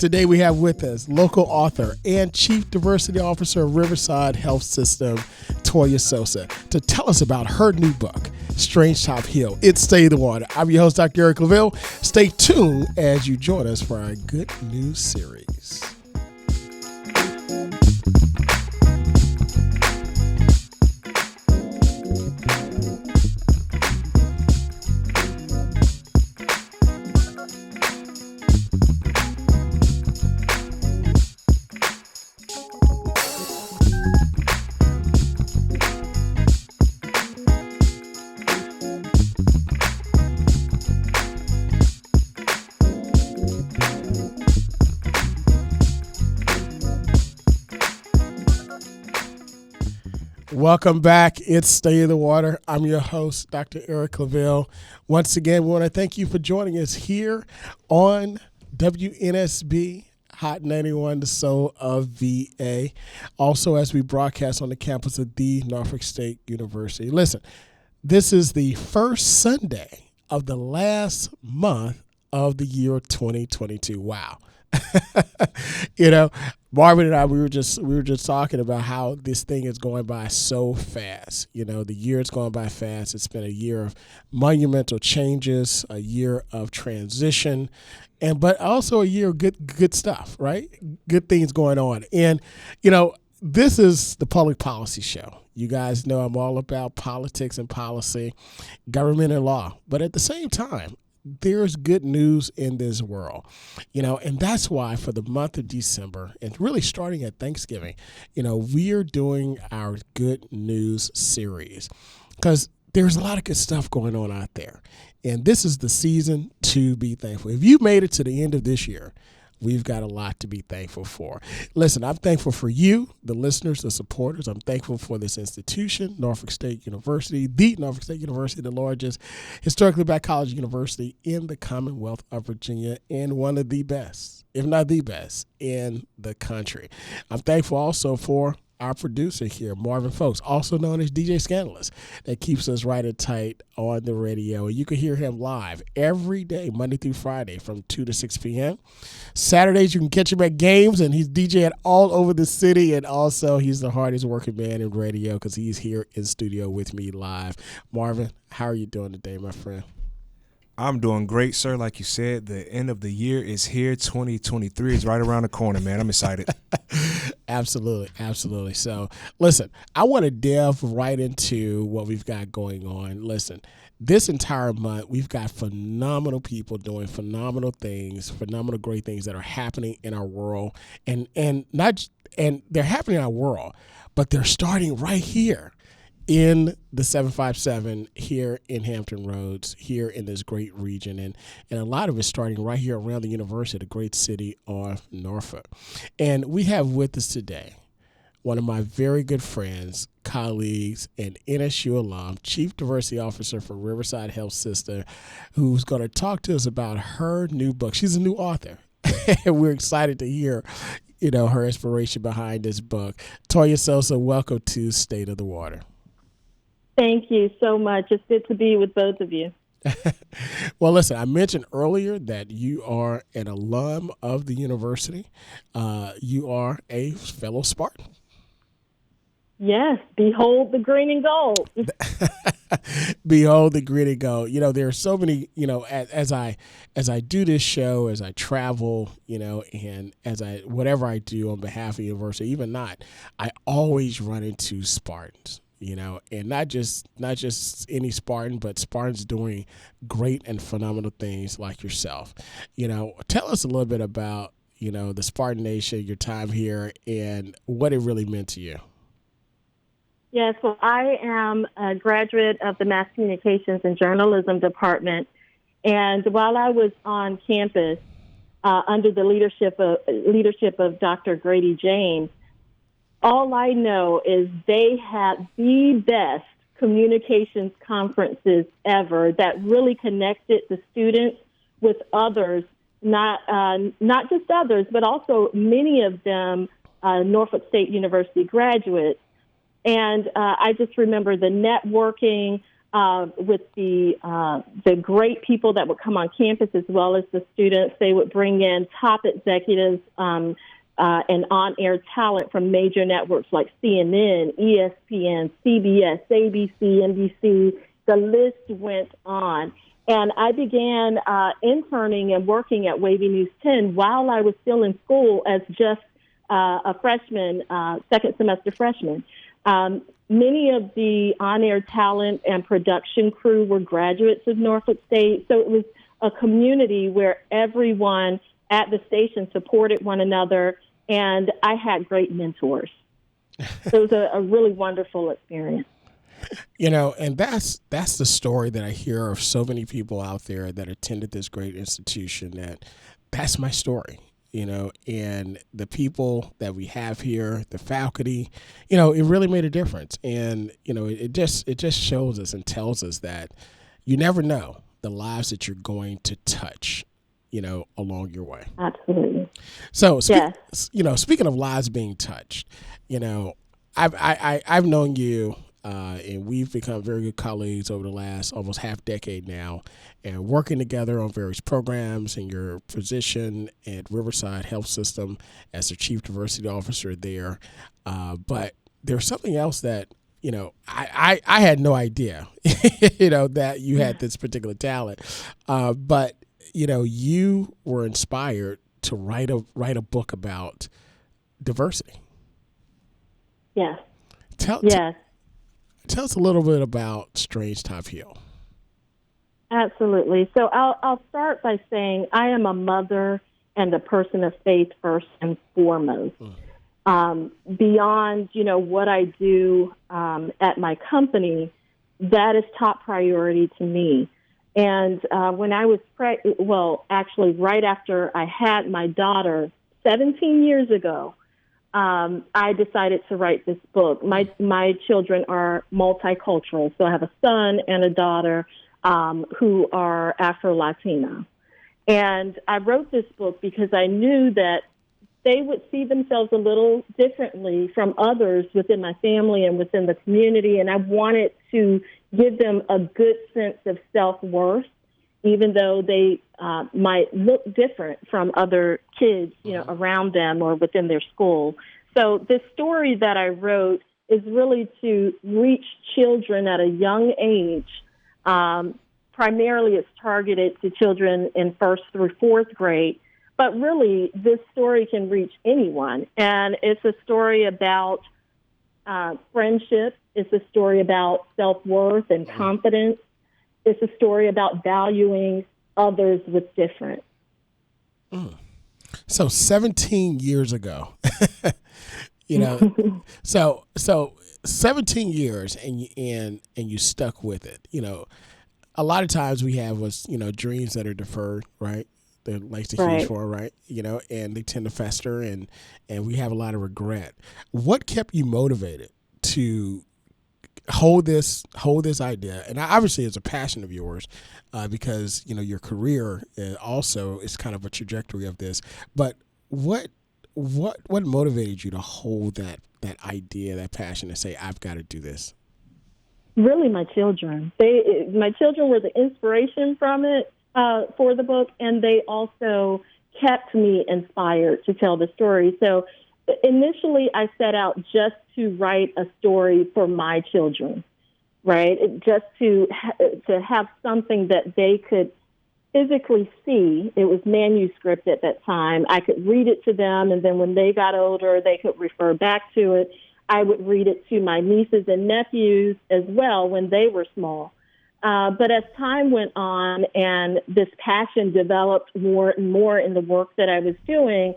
Today we have with us local author and Chief Diversity Officer of Riverside Health System, Toiya Sosa, to tell us about her new book, Strange Top Hill, It Stay the Water. I'm your host, Dr. Eric Claville. Stay tuned as you join us for our Good News series. Welcome back. It's Stay in the Water. I'm your host, Dr. Eric Claville. Once again, we want to thank you for joining us here on WNSB Hot 91, the soul of VA. Also, as we broadcast on the campus of the Norfolk State University. Listen, this is the first Sunday of the last month of the year 2022. Wow. Marvin and I, we were just talking about how this thing is going by so fast. The year is going by fast. It's been a year of monumental changes, a year of transition, but also a year of good stuff, right? Good things going on. And, this is the public policy show. You guys know I'm all about politics and policy, government and law. But at the same time, there's good news in this world, and that's why for the month of December and really starting at Thanksgiving, we are doing our Good News series because there's a lot of good stuff going on out there. And this is the season to be thankful. If you made it to the end of this year, we've got a lot to be thankful for. Listen, I'm thankful for you, the listeners, the supporters. I'm thankful for this institution, Norfolk State University, the Norfolk State University, the largest historically black college university in the Commonwealth of Virginia and one of the best, if not the best, in the country. I'm thankful also for our producer here, Marvin Folks, also known as DJ Scandalous, that keeps us right and tight on the radio. You can hear him live every day, Monday through Friday from 2 to 6 p.m. Saturdays, you can catch him at games, and he's DJing all over the city, and also he's the hardest working man in radio because he's here in studio with me live. Marvin, how are you doing today, my friend? I'm doing great, sir. Like you said, the end of the year is here. 2023 is right around the corner, man. I'm excited. Absolutely. So, listen, I want to delve right into what we've got going on. Listen, this entire month, we've got phenomenal people doing phenomenal things, phenomenal great things that are happening in our world, and they're happening in our world, but they're starting right here in the 757 here in Hampton Roads, here in this great region. And a lot of it's starting right here around the university, the great city of Norfolk. And we have with us today one of my very good friends, colleagues, and NSU alum, Chief Diversity Officer for Riverside Health System, who's going to talk to us about her new book. She's a new author, and we're excited to hear her inspiration behind this book. Toiya Sosa, welcome to State of the Water. Thank you so much. It's good to be with both of you. Well, listen, I mentioned earlier that you are an alum of the university. You are a fellow Spartan. Yes, behold the green and gold. Behold the green and gold. There are so many, as I do this show, as I travel, and whatever I do on behalf of the university, even not, I always run into Spartans. And not just any Spartan, but Spartans doing great and phenomenal things like yourself. Tell us a little bit about, the Spartan Nation, your time here, and what it really meant to you. Yes, well, I am a graduate of the Mass Communications and Journalism Department. And while I was on campus, under the leadership of Dr. Grady James, all I know is they had the best communications conferences ever that really connected the students with others, not just others, but also many of them Norfolk State University graduates. And I just remember the networking, with the great people that would come on campus as well as the students. They would bring in top executives and on-air talent from major networks like CNN, ESPN, CBS, ABC, NBC. The list went on. And I began interning and working at Wavy News 10 while I was still in school as just a freshman, second semester freshman. Many of the on-air talent and production crew were graduates of Norfolk State. So it was a community where everyone at the station supported one another, and I had great mentors. So it was a really wonderful experience. You know, and that's the story that I hear of so many people out there that attended this great institution. That's my story, you know, and the people that we have here, the faculty, you know, it really made a difference. And, you know, it just shows us and tells us that you never know the lives that you're going to touch, you know, along your way. Absolutely. So, yes. You know, speaking of lives being touched, you know, I've known you. And we've become very good colleagues over the last almost half decade now, and working together on various programs in your position at Riverside Health System as the Chief Diversity Officer there. But there's something else that, you know, I had no idea, you know, that you had this particular talent. But, you know, you were inspired to write a book about diversity. Yes. Yes. Tell us a little bit about Strange Top Hill. Absolutely. So I'll start by saying I am a mother and a person of faith first and foremost. Beyond, you know, what I do at my company, that is top priority to me. And when I was actually right after I had my daughter 17 years ago, I decided to write this book. My children are multicultural, so I have a son and a daughter who are Afro-Latina. And I wrote this book because I knew that they would see themselves a little differently from others within my family and within the community, and I wanted to give them a good sense of self-worth, even though they might look different from other kids, you know, around them or within their school. So the story that I wrote is really to reach children at a young age. Primarily, it's targeted to children in first through fourth grade. But really, this story can reach anyone. And it's a story about friendship. It's a story about self-worth and confidence. It's a story about valuing others with difference. So 17 years ago, you know, so 17 years and you stuck with it. You know, a lot of times we have dreams that are deferred, right? They're like the huge for, right? You know, and they tend to fester and we have a lot of regret. What kept you motivated to hold this idea? And obviously it's a passion of yours because, you know, your career also is kind of a trajectory of this. But what motivated you to hold that idea, that passion, and say, I've got to do this? Really, my children. My children were the inspiration from it for the book, and they also kept me inspired to tell the story. So initially, I set out just to write a story for my children, right? Just to have something that they could physically see. It was manuscript at that time. I could read it to them, and then when they got older, they could refer back to it. I would read it to my nieces and nephews as well when they were small. But as time went on and this passion developed more and more in the work that I was doing,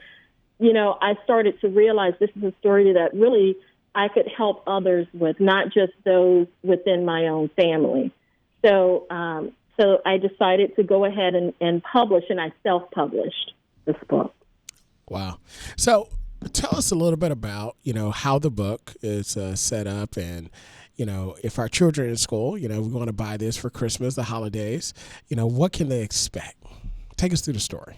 you know, I started to realize this is a story that really I could help others with, not just those within my own family. So I decided to go ahead and publish, and I self-published this book. Wow. So tell us a little bit about, you know, how the book is set up, and, you know, if our children are in school, you know, we want to buy this for Christmas, the holidays, you know, what can they expect? Take us through the story.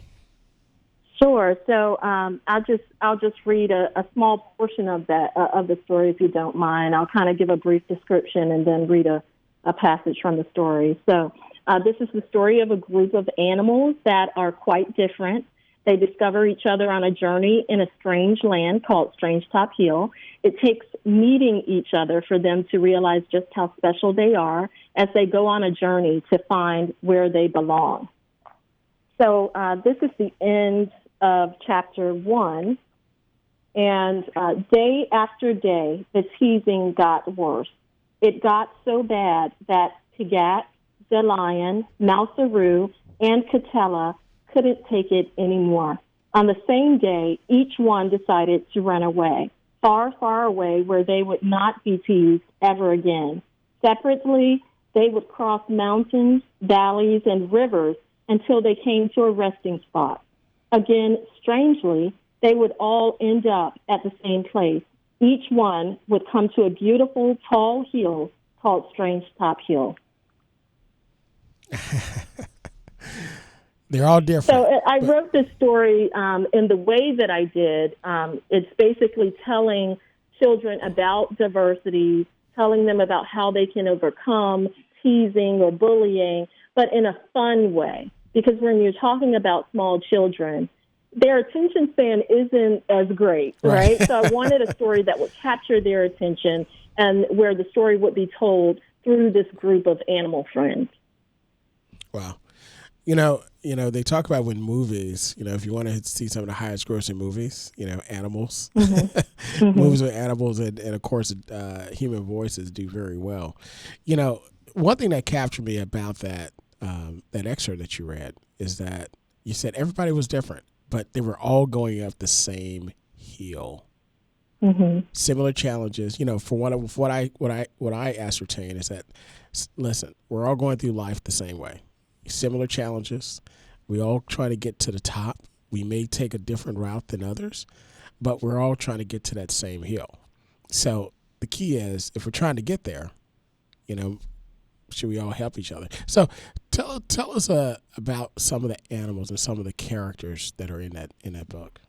Sure. So I'll just read a small portion of that of the story, if you don't mind. I'll kind of give a brief description and then read a a passage from the story. So this is the story of a group of animals that are quite different. They discover each other on a journey in a strange land called Strange Top Hill. It takes meeting each other for them to realize just how special they are as they go on a journey to find where they belong. So this is the end of chapter 1. And day after day, the teasing got worse. It got so bad that Pigat, the lion, Mouseroo, and Catella couldn't take it anymore. On the same day, each one decided to run away, far, far away where they would not be teased ever again. Separately, they would cross mountains, valleys, and rivers until they came to a resting spot. Again, strangely, they would all end up at the same place. Each one would come to a beautiful, tall hill called Strange Top Hill. They're all different. So I wrote this story in the way that I did. It's basically telling children about diversity, telling them about how they can overcome teasing or bullying, but in a fun way. Because when you're talking about small children, their attention span isn't as great, right? So I wanted a story that would capture their attention and where the story would be told through this group of animal friends. Wow. You know, they talk about when movies, if you want to see some of the highest grossing movies, animals, movies with animals and of course, human voices do very well. One thing that captured me about that excerpt that you read is that you said everybody was different, but they were all going up the same hill. Similar challenges. For what I ascertain is that, listen, we're all going through life the same way. Similar challenges. We all try to get to the top. We may take a different route than others, but we're all trying to get to that same hill. So the key is, if we're trying to get there, should we all help each other? So tell us about some of the animals and some of the characters that are in that book.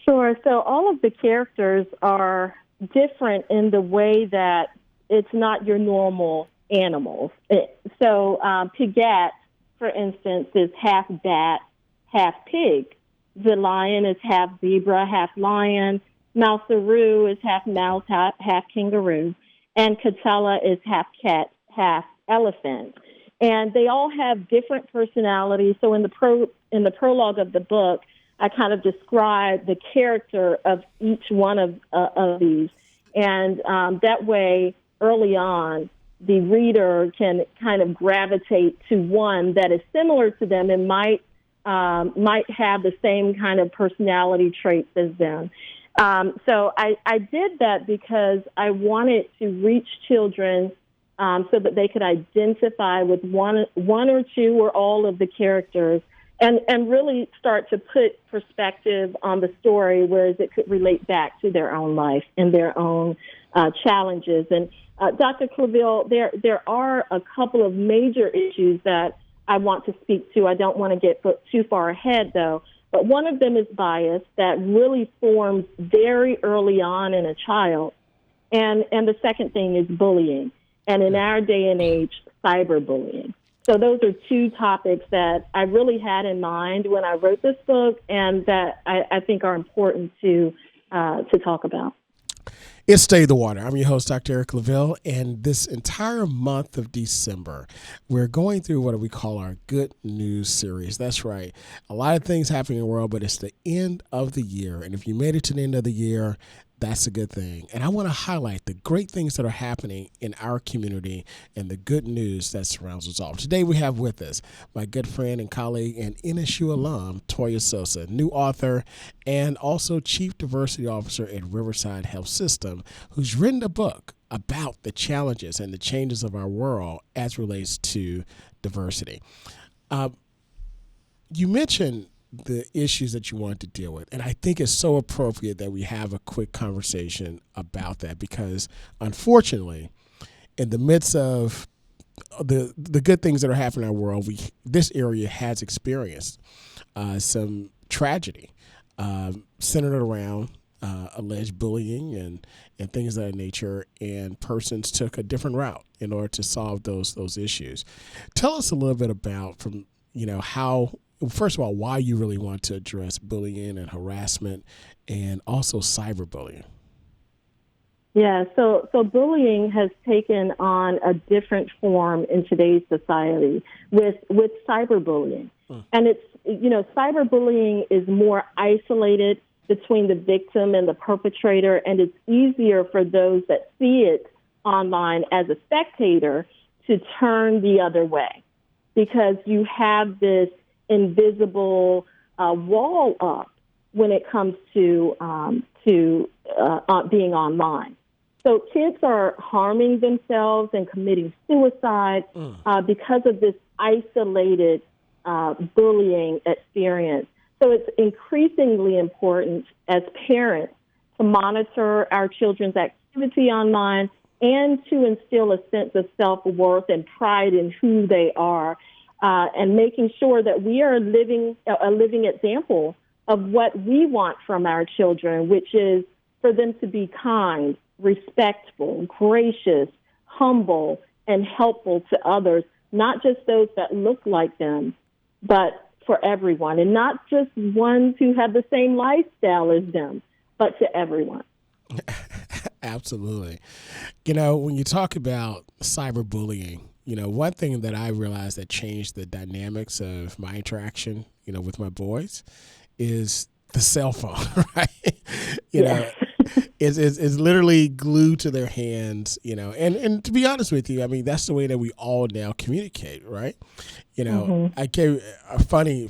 Sure. So all of the characters are different in the way that it's not your normal animals. So Pigat, for instance, is half bat, half pig. The lion is half zebra, half lion. Mouseroo is half mouse, half kangaroo. And Catella is half cat, half elephant. And they all have different personalities. So in the prologue of the book, I kind of describe the character of each one of these. And that way, early on, the reader can kind of gravitate to one that is similar to them and might have the same kind of personality traits as them. So I did that because I wanted to reach children so that they could identify with one or two or all of the characters and really start to put perspective on the story, whereas it could relate back to their own life and their own challenges. And Dr. Claville, there are a couple of major issues that I want to speak to. I don't want to get too far ahead, though. But one of them is bias that really forms very early on in a child. And the second thing is bullying. And in our day and age, cyberbullying. So those are two topics that I really had in mind when I wrote this book and that I think are important to talk about. It's Stay the Water. I'm your host, Dr. Eric Claville, and this entire month of December, we're going through what we call our Good News series. That's right. A lot of things happening in the world, but it's the end of the year, and if you made it to the end of the year, that's a good thing. And I want to highlight the great things that are happening in our community and the good news that surrounds us all. Today we have with us my good friend and colleague and NSU alum, Toiya Sosa, new author and also Chief Diversity Officer at Riverside Health System, who's written a book about the challenges and the changes of our world as relates to diversity. You mentioned the issues that you wanted to deal with. And I think it's so appropriate that we have a quick conversation about that because, unfortunately, in the midst of the good things that are happening in our world, this area has experienced some tragedy centered around alleged bullying and things of that nature, and persons took a different route in order to solve those issues. Tell us a little bit about how, first of all, why you really want to address bullying and harassment and also cyberbullying. Yeah, so bullying has taken on a different form in today's society with cyberbullying. And it's, cyberbullying is more isolated between the victim and the perpetrator, and it's easier for those that see it online as a spectator to turn the other way, because you have this invisible wall up when it comes to being online. So kids are harming themselves and committing suicide because of this isolated bullying experience. So it's increasingly important as parents to monitor our children's activity online and to instill a sense of self-worth and pride in who they are, and making sure that we are a living example of what we want from our children, which is for them to be kind, respectful, gracious, humble, and helpful to others, not just those that look like them, but for everyone, and not just ones who have the same lifestyle as them, but to everyone. Absolutely. When you talk about cyberbullying, one thing that I realized that changed the dynamics of my interaction, with my boys is the cell phone, right? It's literally glued to their hands, and to be honest with you, I mean, that's the way that we all now communicate, right? I gave a funny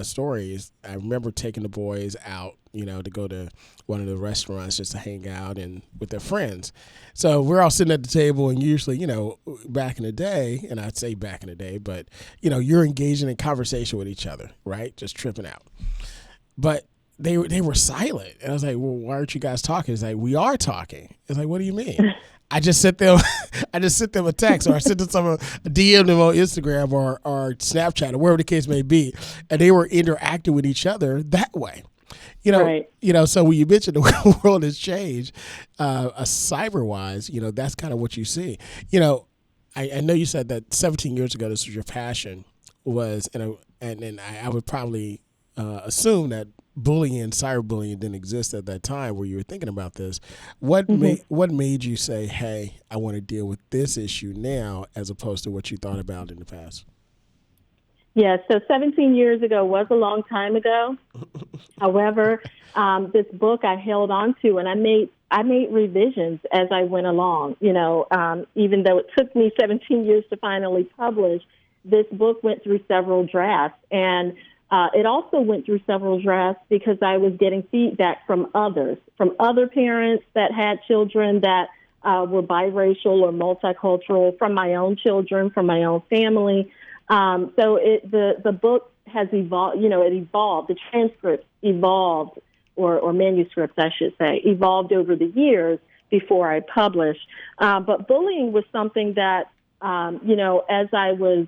story. I remember taking the boys out, to go to one of the restaurants just to hang out and with their friends. So we're all sitting at the table, and usually, back in the day, and I'd say back in the day, but, you're engaging in conversation with each other, right? Just tripping out. But they were silent. And I was like, well, why aren't you guys talking? It's like, we are talking. It's like, what do you mean? I just sent them a text, or I sent them DM them on Instagram or Snapchat or wherever the case may be. And they were interacting with each other that way. Right. So when you mentioned the world has changed, cyber wise, that's kind of what you see. I know you said that 17 years ago, this was your passion and I would probably assume that bullying and cyberbullying didn't exist at that time where you were thinking about this. What made you say, hey, I want to deal with this issue now as opposed to what you thought about in the past? Yeah, so 17 years ago was a long time ago. However, this book I held on to, and I made revisions as I went along. Even though it took me 17 years to finally publish, this book went through several drafts. And it also went through several drafts because I was getting feedback from other parents that had children that were biracial or multicultural, from my own children, from my own family. So the book has evolved. It evolved. The transcripts evolved, or manuscripts, I should say, evolved over the years before I published. But bullying was something that, as I was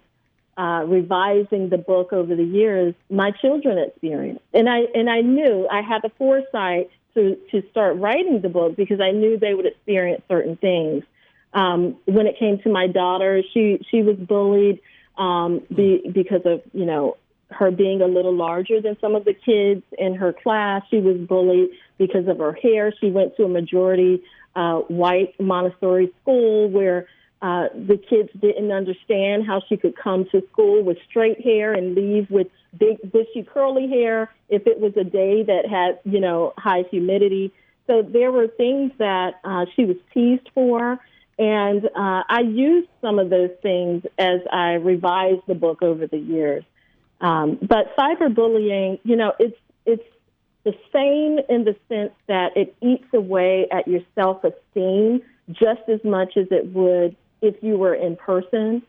revising the book over the years, my children experienced. And I knew I had the foresight to start writing the book because I knew they would experience certain things. When it came to my daughter, she was bullied because of, her being a little larger than some of the kids in her class. She was bullied because of her hair. She went to a majority white Montessori school where the kids didn't understand how she could come to school with straight hair and leave with big, bushy, curly hair if it was a day that had, high humidity. So there were things that she was teased for. And I used some of those things as I revised the book over the years. But cyberbullying, it's the same in the sense that it eats away at your self-esteem just as much as it would if you were in person.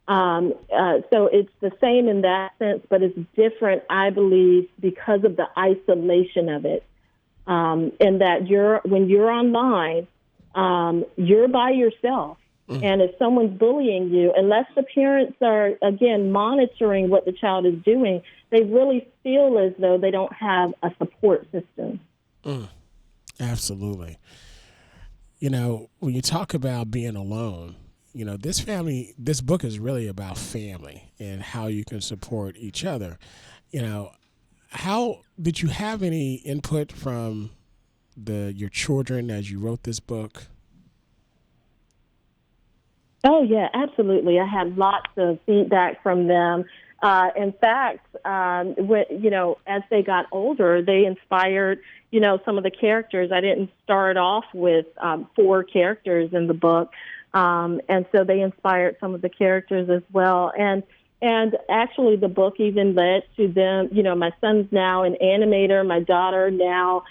So it's the same in that sense, but it's different, I believe, because of the isolation of it. And that when you're online, you're by yourself. And if someone's bullying you, unless the parents are, again, monitoring what the child is doing, they really feel as though they don't have a support system. Absolutely. When you talk about being alone, this book is really about family and how you can support each other. You know, how did you have any input from your children as you wrote this book? Oh, yeah, absolutely. I had lots of feedback from them. In fact, as they got older, they inspired, some of the characters. I didn't start off with 4 characters in the book. And so they inspired some of the characters as well. And actually the book even led to them, my son's now an animator. My daughter now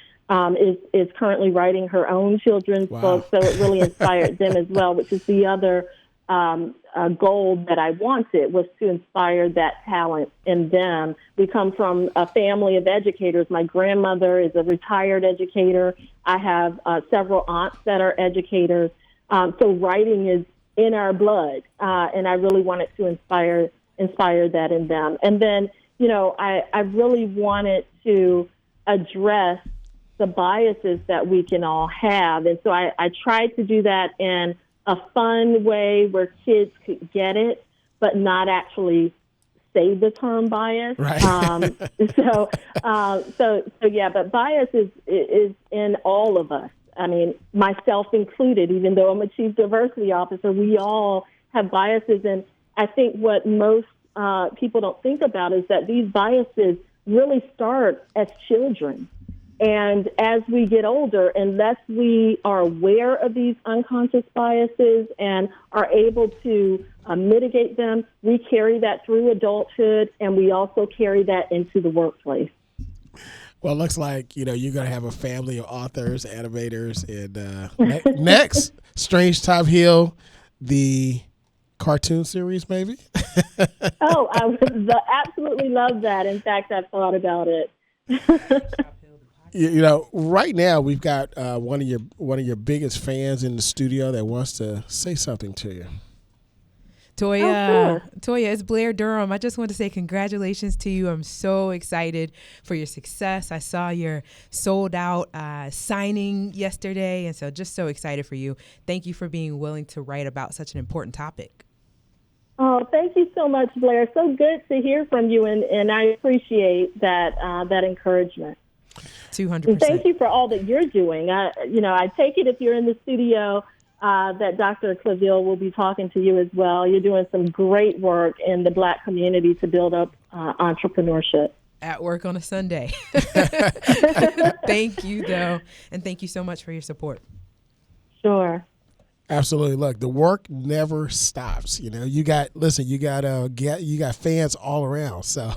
is currently writing her own children's book. So it really inspired them as well, which is the other goal that I wanted, was to inspire that talent in them. We come from a family of educators. My grandmother is a retired educator. I have several aunts that are educators. So writing is in our blood, and I really wanted to inspire that in them. And then, I really wanted to address the biases that we can all have. And so I tried to do that in a fun way where kids could get it, but not actually say the term bias. Right. But bias is in all of us. I mean, myself included, even though I'm a chief diversity officer, we all have biases. And I think what most people don't think about is that these biases really start as children. And as we get older, unless we are aware of these unconscious biases and are able to mitigate them, we carry that through adulthood, and we also carry that into the workplace. Well, it looks like, you're going to have a family of authors, animators, and next, Strange Top Hill, the cartoon series, maybe? Oh, I would absolutely love that. In fact, I've thought about it. Right now we've got one of your biggest fans in the studio that wants to say something to you. Toiya, it's Blair Durham. I just want to say congratulations to you. I'm so excited for your success. I saw your sold out signing yesterday, and so just so excited for you. Thank you for being willing to write about such an important topic. Oh, thank you so much, Blair. So good to hear from you, and I appreciate that encouragement. 200%. And thank you for all that you're doing. I take it if you're in the studio that Dr. Claville will be talking to you as well. You're doing some great work in the Black community to build up entrepreneurship. At work on a Sunday. Thank you, though, and thank you so much for your support. Sure. Absolutely. Look, the work never stops. You got fans all around. So.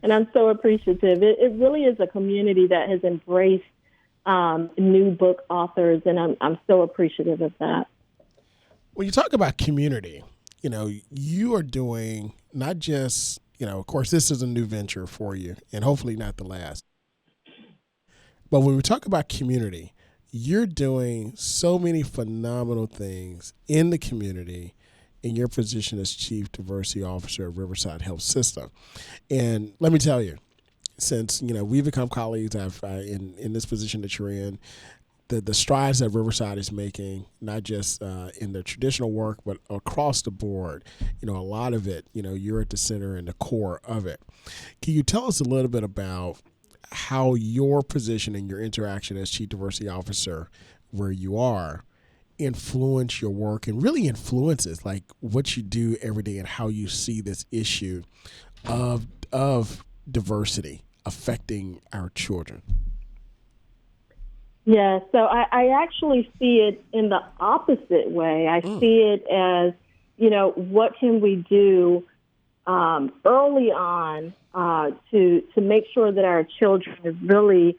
And I'm so appreciative. It really is a community that has embraced new book authors, and I'm so appreciative of that. When you talk about community, you are doing not just, of course, this is a new venture for you, and hopefully not the last. But when we talk about community, you're doing so many phenomenal things in the community in your position as Chief Diversity Officer of Riverside Health System. And let me tell you, since we've become colleagues, in this position that you're in, the strides that Riverside is making, not just in the traditional work, but across the board, a lot of it, you're at the center and the core of it. Can you tell us a little bit about how your position and your interaction as Chief Diversity Officer, where you are, influence your work and really influences like what you do every day and how you see this issue of diversity affecting our children? Yeah, so I actually see it in the opposite way. I see it as, what can we do early on to make sure that our children really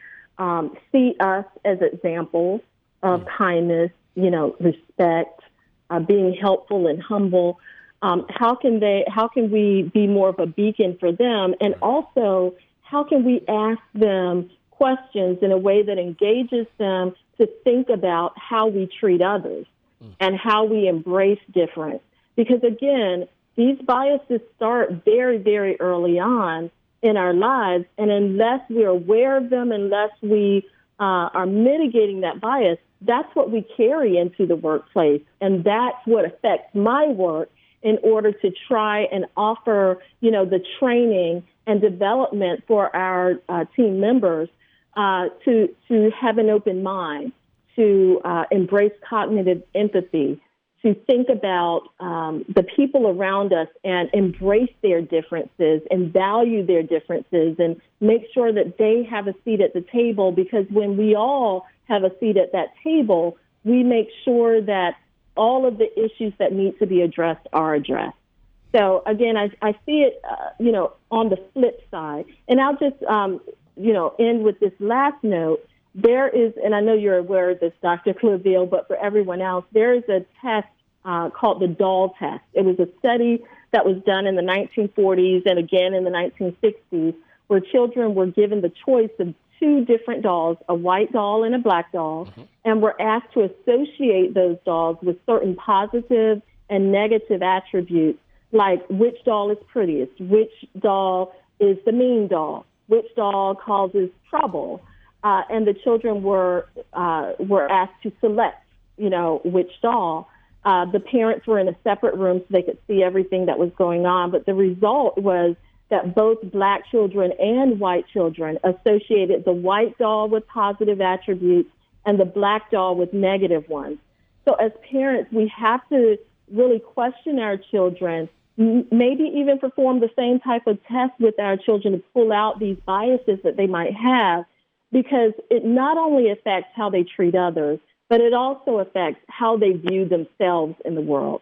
see us as examples of kindness, respect, being helpful and humble. How can we be more of a beacon for them? And also, how can we ask them questions in a way that engages them to think about how we treat others and how we embrace difference? Because again, these biases start very, very early on in our lives, and unless we're aware of them, unless we are mitigating that bias, that's what we carry into the workplace. And that's what affects my work in order to try and offer, the training and development for our team members to have an open mind, to embrace cognitive empathy, to think about the people around us and embrace their differences and value their differences and make sure that they have a seat at the table, because when we all have a seat at that table, we make sure that all of the issues that need to be addressed are addressed. So, again, I see it, on the flip side. And I'll just, end with this last note. There is, and I know you're aware of this, Dr. Claville, but for everyone else, there is a test called the doll test. It was a study that was done in the 1940s and again in the 1960s, where children were given the choice of two different dolls, a white doll and a black doll, and were asked to associate those dolls with certain positive and negative attributes, like which doll is prettiest, which doll is the mean doll, which doll causes trouble. And the children were asked to select, which doll. The parents were in a separate room so they could see everything that was going on. But the result was that both black children and white children associated the white doll with positive attributes and the black doll with negative ones. So as parents, we have to really question our children, maybe even perform the same type of test with our children to pull out these biases that they might have, because it not only affects how they treat others, but it also affects how they view themselves in the world.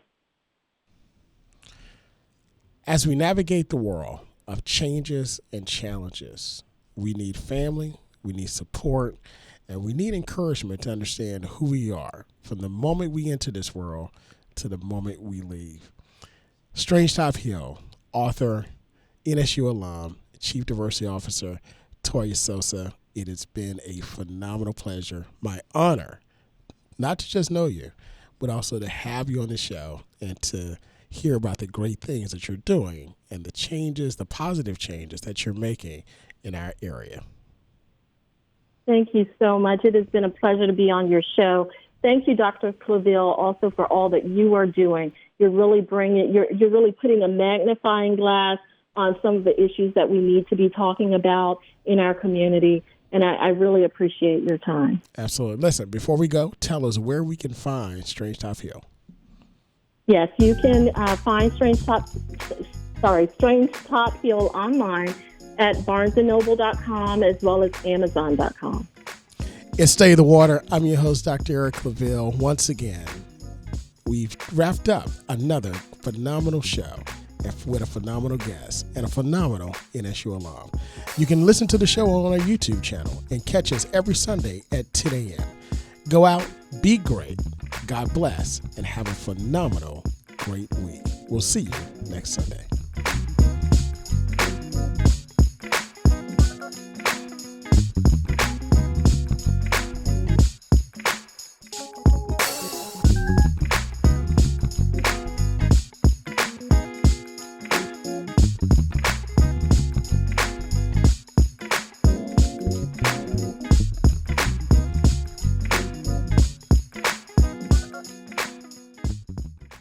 As we navigate the world of changes and challenges, we need family, we need support, and we need encouragement to understand who we are from the moment we enter this world to the moment we leave. Strange Top Hill, author, NSU alum, Chief Diversity Officer, Toiya Sosa, it has been a phenomenal pleasure, my honor, not to just know you, but also to have you on the show and to hear about the great things that you're doing and the changes, the positive changes that you're making in our area. Thank you so much. It has been a pleasure to be on your show. Thank you, Dr. Claville, also for all that you are doing. You're really you're really putting a magnifying glass on some of the issues that we need to be talking about in our community. And I really appreciate your time. Absolutely. Listen, before we go, tell us where we can find Strange Top Hill. Yes, you can find Strange Top Hill online at barnesandnoble.com as well as amazon.com. It's Stay the Water. I'm your host, Dr. Eric Claville. Once again, we've wrapped up another phenomenal show with a phenomenal guest and a phenomenal NSU alum. You can listen to the show on our YouTube channel and catch us every Sunday at 10 a.m. Go out, be great, God bless, and have a phenomenal, great week. We'll see you next Sunday.